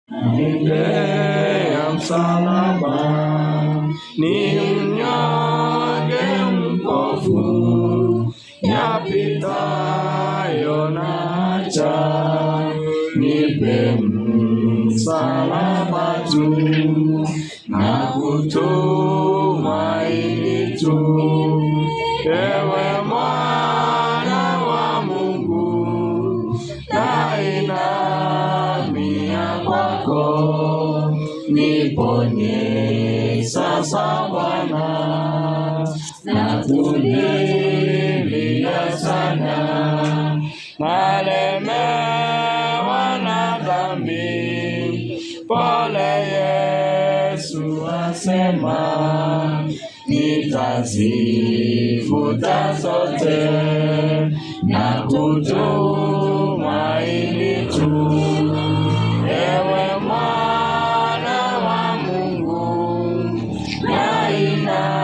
ya msalaba, ni mnyonge mpofu, yapitayo nacha, nipe msalaba tu, na kutumaini tu. Ewe Mwana wa Mungu, nainamia kwako, niponye sasa Bwana, nakulilia sana, nalemewa na dhambi. Pole Yesu asema, nitazifuta zote, na kutumaini tu. Ewe Mwana wa Mungu,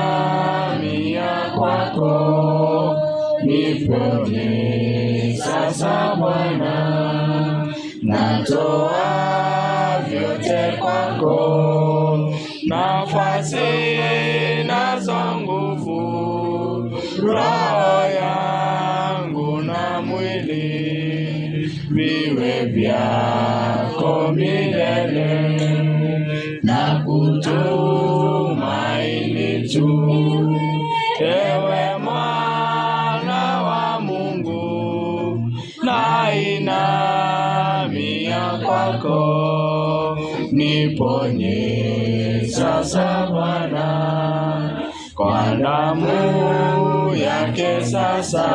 nainamia kwako, niponye sasa Bwana, natoa vyote kwako, nafasi nazo nguvu, roho yangu na mwili, viwe vyako milele, na kutumaini tu. Ewe Mwana wa Mungu, nainamia kwako, niponye sasa Bwana, kwa damu yake sasa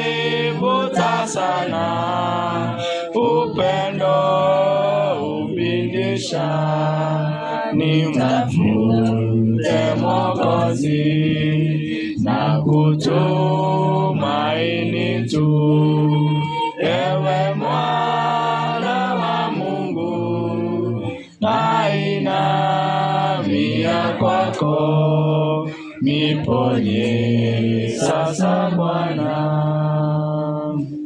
amenivuta sana, upendo upindisha, nimtafute Mwokozi, na kutumaini tu. Ewe Mwana wa Mungu, nainamia kwako, niponye sasa Bwana.